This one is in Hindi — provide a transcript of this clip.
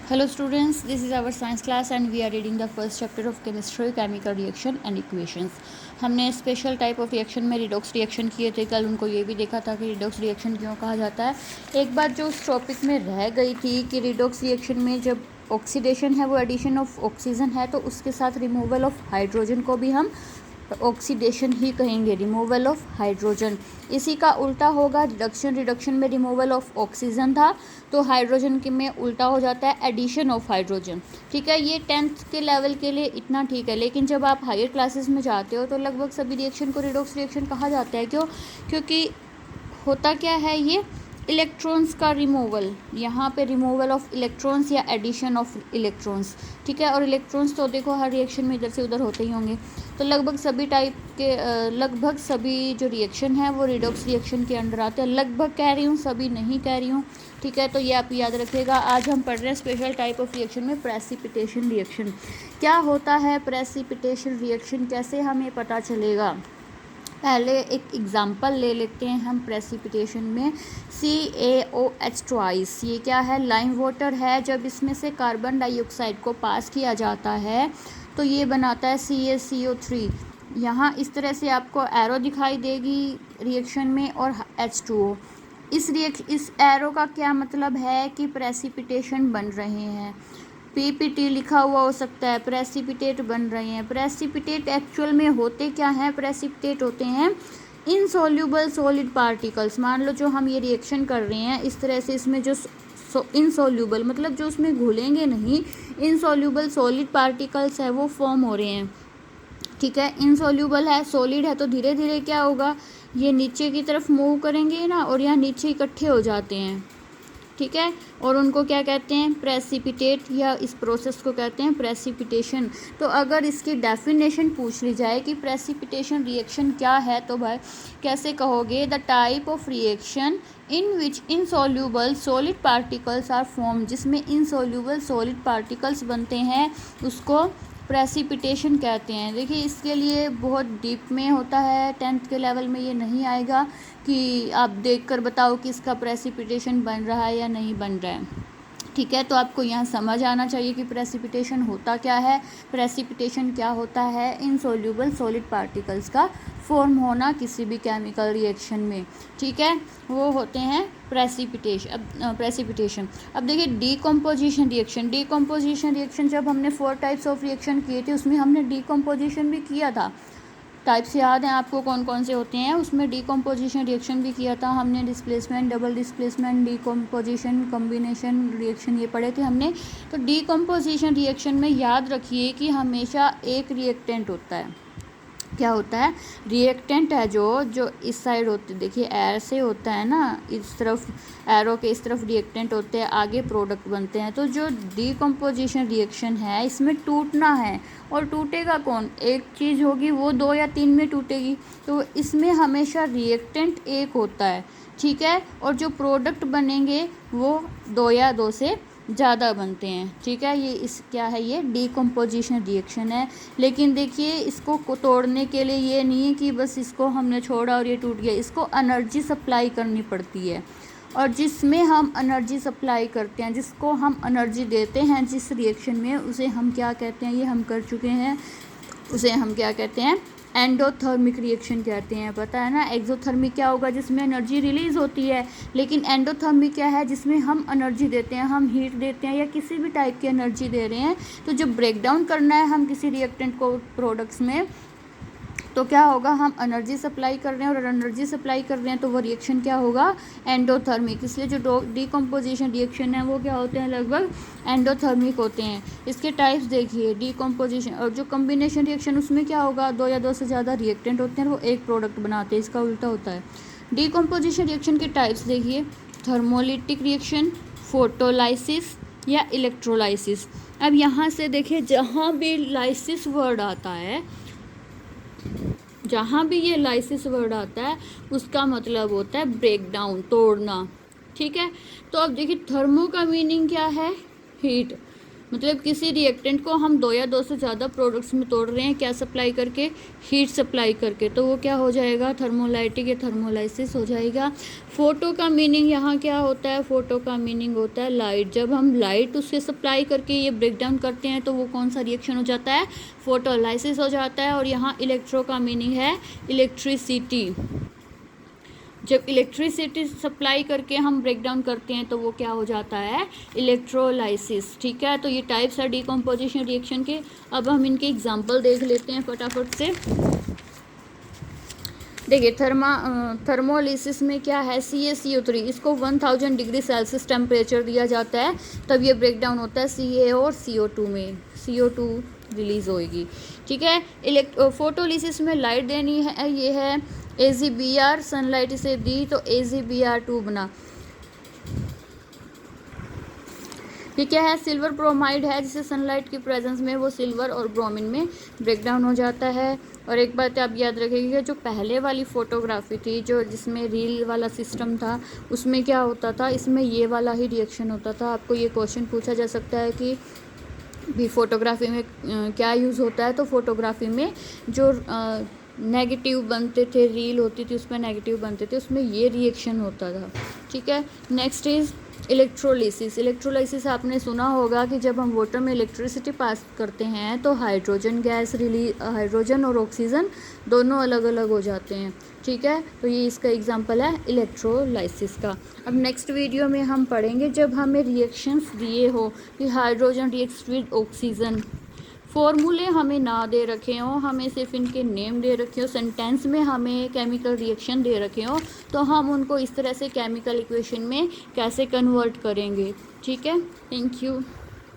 Hello students, this is our science class and we are reading the first chapter of chemistry, chemical reaction and equations. हमने स्पेशल टाइप ऑफ रिएक्शन में रिडॉक्स रिएक्शन किए थे कल, उनको ये भी देखा था कि रिडॉक्स रिएक्शन क्यों कहा जाता है। एक बात जो उस टॉपिक में रह गई थी कि रिडॉक्स रिएक्शन में जब ऑक्सीडेशन है वो एडिशन ऑफ ऑक्सीजन है, तो उसके साथ रिमूवल ऑफ हाइड्रोजन को भी हम ऑक्सीडेशन ही कहेंगे, रिमूवल ऑफ हाइड्रोजन। इसी का उल्टा होगा रिडक्शन। रिडक्शन में रिमूवल ऑफ ऑक्सीजन था, तो हाइड्रोजन के में उल्टा हो जाता है एडिशन ऑफ हाइड्रोजन। ठीक है, ये 10th के लेवल के लिए इतना ठीक है, लेकिन जब आप हायर क्लासेस में जाते हो तो लगभग सभी रिएक्शन को रिडॉक्स रिएक्शन कहा जाता है। क्यों? क्योंकि होता क्या है, ये इलेक्ट्रॉन्स का रिमूवल, यहाँ पे रिमूवल ऑफ इलेक्ट्रॉन्स या एडिशन ऑफ इलेक्ट्रॉन्स। ठीक है, और इलेक्ट्रॉन्स तो देखो हर रिएक्शन में इधर से उधर होते ही होंगे, तो लगभग सभी टाइप के लगभग सभी जो रिएक्शन है वो रिडॉक्स रिएक्शन के अंडर आते हैं। लगभग कह रही हूँ, सभी नहीं कह रही हूँ। ठीक है, तो ये आप याद रखिएगा। आज हम पढ़ रहे हैं स्पेशल टाइप ऑफ रिएक्शन में प्रेसिपिटेशन रिएक्शन। क्या होता है प्रेसिपिटेशन रिएक्शन, कैसे हमें पता चलेगा? पहले एक एग्जांपल ले लेते हैं हम प्रेसिपिटेशन में। CaOH ट्वाइस, ये क्या है? लाइम वाटर है। जब इसमें से कार्बन डाइऑक्साइड को पास किया जाता है तो ये बनाता है CaCO3। यहाँ इस तरह से आपको एरो दिखाई देगी रिएक्शन में और H2O। इस एरो का क्या मतलब है कि प्रेसिपिटेशन बन रहे हैं। PPT लिखा हुआ हो सकता है, प्रेसिपिटेट बन रहे हैं। प्रेसिपिटेट एक्चुअल में होते क्या हैं? प्रेसिपिटेट होते हैं इनसॉल्यूबल सॉलिड पार्टिकल्स। मान लो जो हम ये रिएक्शन कर रहे हैं इस तरह से, इसमें जो इनसॉल्यूबल मतलब जो उसमें घुलेंगे नहीं, इनसॉल्यूबल सॉलिड पार्टिकल्स है वो फॉर्म हो रहे हैं। ठीक है, इनसॉल्यूबल है, सॉलिड है, तो धीरे धीरे क्या होगा, ये नीचे की तरफ मूव करेंगे ना, और यहाँ नीचे इकट्ठे हो जाते हैं। ठीक है, और उनको क्या कहते हैं? प्रेसिपिटेट, या इस प्रोसेस को कहते हैं प्रेसिपिटेशन। तो अगर इसकी डेफिनेशन पूछ ली जाए कि प्रेसिपिटेशन रिएक्शन क्या है, तो भाई कैसे कहोगे? The type of reaction in which insoluble solid particles are form, जिसमें इनसॉल्यूबल सॉलिड पार्टिकल्स बनते हैं उसको प्रेसिपिटेशन कहते हैं। देखिए इसके लिए बहुत डीप में होता है, 10th के लेवल में ये नहीं आएगा कि आप देखकर बताओ कि इसका प्रेसिपिटेशन बन रहा है या नहीं बन रहा है। ठीक है, तो आपको यहाँ समझ आना चाहिए कि प्रेसिपिटेशन होता क्या है। प्रेसिपिटेशन क्या होता है? इनसॉल्यूबल सॉलिड पार्टिकल्स का फॉर्म होना किसी भी केमिकल रिएक्शन में। ठीक है, वो होते हैं प्रेसिपिटेशन। अब देखिए डीकम्पोजिशन रिएक्शन। डीकम्पोजिशन रिएक्शन जब हमने 4 टाइप्स ऑफ रिएक्शन किए थे उसमें हमने डीकम्पोजिशन भी किया था। टाइप्स याद हैं आपको कौन कौन से होते हैं? उसमें डीकम्पोजिशन रिएक्शन भी किया था हमने। Displacement, double displacement, decomposition, combination reaction, ये पढ़े थे हमने। तो डीकम्पोजिशन रिएक्शन में याद रखिए कि हमेशा एक रिएक्टेंट होता है। क्या होता है? रिएक्टेंट है जो इस साइड होते, देखिए ऐसे होता है ना, इस तरफ एरो के इस तरफ रिएक्टेंट होते हैं, आगे प्रोडक्ट बनते हैं। तो जो डीकम्पोजिशन रिएक्शन है इसमें टूटना है, और टूटेगा कौन? एक चीज़ होगी वो 2 या 3 में टूटेगी, तो इसमें हमेशा रिएक्टेंट एक होता है। ठीक है, और जो प्रोडक्ट बनेंगे वो 2 या 2 से ज़्यादा बनते हैं। ठीक है, ये इस क्या है? ये डीकम्पोजिशन रिएक्शन है। लेकिन देखिए इसको तोड़ने के लिए ये नहीं है कि बस इसको हमने छोड़ा और ये टूट गया, इसको एनर्जी सप्लाई करनी पड़ती है। और जिसमें हम एनर्जी सप्लाई करते हैं, जिसको हम एनर्जी देते हैं जिस रिएक्शन में, उसे हम क्या कहते हैं? ये हम कर चुके हैं, उसे हम क्या कहते हैं? एंडोथर्मिक रिएक्शन कहते हैं। पता है ना? एक्सोथर्मिक क्या होगा? जिसमें एनर्जी रिलीज़ होती है। लेकिन एंडोथर्मिक क्या है? जिसमें हम एनर्जी देते हैं, हम हीट देते हैं या किसी भी टाइप की एनर्जी दे रहे हैं। तो जब ब्रेक डाउन करना है हम किसी रिएक्टेंट को प्रोडक्ट्स में, तो क्या होगा? हम एनर्जी सप्लाई कर रहे हैं, और एनर्जी सप्लाई कर रहे हैं तो वो रिएक्शन क्या होगा? एंडोथर्मिक। इसलिए जो डीकम्पोजिशन रिएक्शन है वो क्या होते हैं? लगभग एंडोथर्मिक होते हैं। इसके टाइप्स देखिए, डीकम्पोजिशन और जो कम्बिनेशन रिएक्शन, उसमें क्या होगा? 2 या 2 से ज़्यादा रिएक्टेंट होते हैं, वो एक प्रोडक्ट बनाते हैं। इसका उल्टा होता है। डीकम्पोजिशन रिएक्शन के टाइप्स देखिए, थर्मोलिटिक रिएक्शन, फोटोलाइसिस या इलेक्ट्रोलाइसिस। अब यहाँ से देखिए, जहाँ भी लाइसिस वर्ड आता है, जहाँ भी ये लाइसिस वर्ड आता है उसका मतलब होता है ब्रेक डाउन, तोड़ना। ठीक है, तो अब देखिए थर्मो का मीनिंग क्या है? हीट। मतलब किसी रिएक्टेंट को हम 2 या 2 से ज़्यादा प्रोडक्ट्स में तोड़ रहे हैं, क्या सप्लाई करके, हीट सप्लाई करके, तो वो क्या हो जाएगा, थर्मोलाइटिक या थर्मोलाइसिस हो जाएगा। फ़ोटो का मीनिंग यहाँ क्या होता है, फ़ोटो का मीनिंग होता है लाइट। जब हम लाइट उससे सप्लाई करके ये ब्रेक डाउन करते हैं तो वो कौन सा रिएक्शन हो जाता है, फोटोलाइसिस हो जाता है। और यहाँ इलेक्ट्रो का मीनिंग है इलेक्ट्रिसिटी। जब इलेक्ट्रिसिटी सप्लाई करके हम ब्रेक डाउन करते हैं तो वो क्या हो जाता है, इलेक्ट्रोलाइसिस। ठीक है, तो ये टाइप्स है डिकम्पोजिशन रिएक्शन के। अब हम इनके एग्जांपल देख लेते हैं फटाफट से। देखिए थर्मोलिसिस में क्या है, CaCO3, इसको 1000 डिग्री सेल्सियस टेम्परेचर दिया जाता है, तब ये ब्रेक डाउन होता है Ca और CO2 में, CO2 रिलीज़ होएगी। ठीक है, फोटोलिसिस में लाइट देनी है, ये है AgBr, सनलाइट इसे दी तो AgBr2 बना। ये क्या है, सिल्वर ब्रोमाइड है, जिसे सनलाइट की प्रेजेंस में वो सिल्वर और ब्रोमीन में ब्रेक डाउन हो जाता है। और एक बात आप याद रखिएगा, जो पहले वाली फ़ोटोग्राफी थी, जो जिसमें रील वाला सिस्टम था, उसमें क्या होता था, इसमें ये वाला ही रिएक्शन होता था। आपको ये क्वेश्चन पूछा जा सकता है कि भी फोटोग्राफी में क्या यूज़ होता है, तो फोटोग्राफी में जो नेगेटिव बनते थे, रील होती थी उसमें नेगेटिव बनते थे, उसमें ये रिएक्शन होता था। ठीक है, नेक्स्ट इज़ इलेक्ट्रोलिसिस। इलेक्ट्रोलिसिस आपने सुना होगा कि जब हम वाटर में इलेक्ट्रिसिटी पास करते हैं तो हाइड्रोजन और ऑक्सीजन दोनों अलग अलग हो जाते हैं। ठीक है, तो ये इसका एग्जांपल है इलेक्ट्रोलाइसिस का। अब नेक्स्ट वीडियो में हम पढ़ेंगे जब हमें रिएक्शंस दिए हो कि हाइड्रोजन रिएक्ट्स विद ऑक्सीजन, फॉर्मूले हमें ना दे रखे हों, हमें सिर्फ इनके नेम दे रखे हो, सेंटेंस में हमें केमिकल रिएक्शन दे रखे हों, तो हम उनको इस तरह से केमिकल इक्वेशन में कैसे कन्वर्ट करेंगे। ठीक है, थैंक यू।